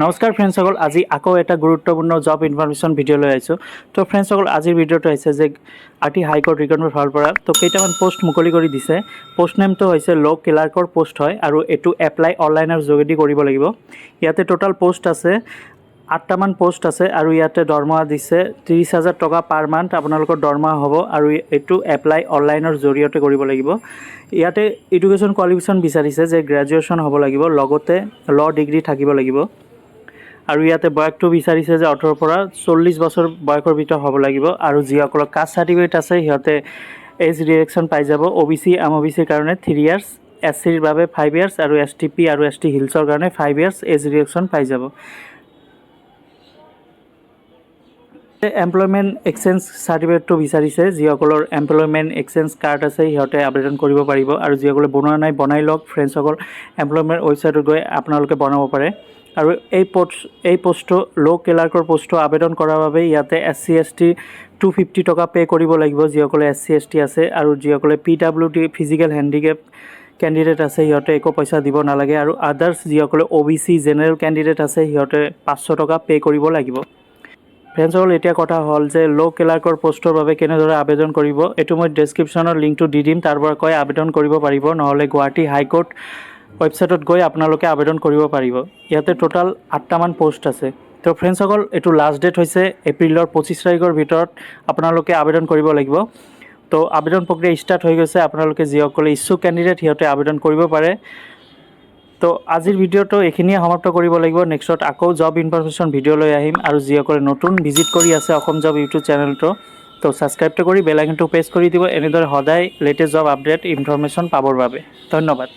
নমস্কাৰ ফ্ৰেণ্ডসকল, আজি আকৌ এটা গুৰুত্বপূৰ্ণ জব ইনফৰমেশ্যন ভিডিঅ' লৈ আহিছোঁ। তো ফ্ৰেণ্ডসকল, আজিৰ ভিডিঅ'টো হৈছে যে আৰটি হাইকোৰ্ট ৰিকনৰ ফালৰ পৰা তো কেইটামান পোষ্ট মুকলি কৰি দিছে। পোষ্ট নেমটো হৈছে ল' ক্লাৰ্কৰ পোষ্ট হয় আৰু এইটো এপ্লাই অনলাইনৰ যোগেদি কৰিব লাগিব। ইয়াতে টোটাল পোষ্ট আছে 8টামান পোষ্ট আছে আৰু ইয়াতে দৰমহা দিছে 30,000 টকা পাৰ মান্থ আপোনালোকৰ দৰমহা হ'ব আৰু এইটো এপ্লাই অনলাইনৰ জৰিয়তে কৰিব লাগিব। ইয়াতে এডুকেশ্যন কোৱালিফিকেশ্যন বিচাৰিছে যে গ্ৰেজুৱেশ্যন হ'ব লাগিব, লগতে ল' ডিগ্ৰী থাকিব লাগিব। আৰু ইয়াতে বয়সটো বিচাৰিছে যে 18 পৰা 40 বছৰ বয়সৰ ভিতৰত হ'ব লাগিব আৰু যিসকলৰ কাষ্ট চাৰ্টিফিকেট আছে সিহঁতে এজ ৰিডাকশ্যন পাই যাব। OBC OBCৰ কাৰণে 3 ইয়াৰ্ছ, SCৰ বাবে 5 ইয়াৰ্ছ আৰু STP আৰু ST হিলছৰ কাৰণে 5 ইয়াৰ্ছ এজ ৰিডাকশ্যন পাই যাব। এমপ্লয়মেণ্ট এক্সচেঞ্জ চাৰ্টিফিকেটটো বিচাৰিছে। যিসকলৰ এমপ্লয়মেণ্ট এক্সচেঞ্জ কাৰ্ড আছে সিহঁতে আবেদন কৰিব পাৰিব আৰু যিসকলে বনোৱা নাই বনাই লওক। ফ্ৰেণ্ডসকল, এমপ্লয়মেণ্ট ৱেবছাইটত গৈ আপোনালোকে বনাব পাৰে। আৰু এই পোষ্টটো ল' ক্লাৰ্কৰ পোষ্টটো আবেদন কৰাৰ বাবে ইয়াতে SC ST 250 টকা পে' কৰিব লাগিব যিসকলে SC ST আছে, আৰু যিসকলে PWD ফিজিকেল হেণ্ডিকেপ কেণ্ডিডেট আছে সিহঁতে একো পইচা দিব নালাগে। আৰু আদাৰ্ছ যিসকলে OBC জেনেৰেল কেণ্ডিডেট আছে সিহঁতে 500 টকা পে' কৰিব লাগিব। ফ্ৰেণ্ডসকল, এতিয়া কথা হ'ল যে ল' ক্লাৰ্কৰ পোষ্টৰ বাবে কেনেদৰে আবেদন কৰিব। এইটো মই ডেছক্ৰিপশ্যনৰ লিংকটো দি দিম, তাৰ পৰা কৈ আবেদন কৰিব পাৰিব, নহ'লে গুৱাহাটী হাইকোৰ্ট ৱেবছাইটত গৈ আপোনালোকে আবেদন কৰিব পাৰিব। ইয়াতে টোটাল 8টামান পোষ্ট আছে। তো ফ্ৰেণ্ডসকল, এইটো লাষ্ট ডেট হৈছে এপ্ৰিলৰ 25 তাৰিখৰ ভিতৰত আপোনালোকে আবেদন কৰিব লাগিব। তো আবেদন প্ৰক্ৰিয়া ষ্টাৰ্ট হৈ গৈছে। আপোনালোকে যিসকলে ইচ্ছুক কেণ্ডিডেট সিহঁতে আবেদন কৰিব পাৰে। তো আজিৰ ভিডিঅ'টো এইখিনিয়ে সমাপ্ত কৰিব লাগিব। নেক্সটত আকৌ জব ইনফৰমেশ্যন ভিডিঅ' লৈ আহিম। আৰু যিসকলে নতুন ভিজিট কৰি আছে অসম জব ইউটিউব চেনেলটো, তো ছাবস্ক্ৰাইবটো কৰি বেল আইকনটো প্ৰেছ কৰি দিব এনেদৰে সদায় লেটেষ্ট জব আপডেট ইনফৰমেশ্যন পাবৰ বাবে। ধন্যবাদ।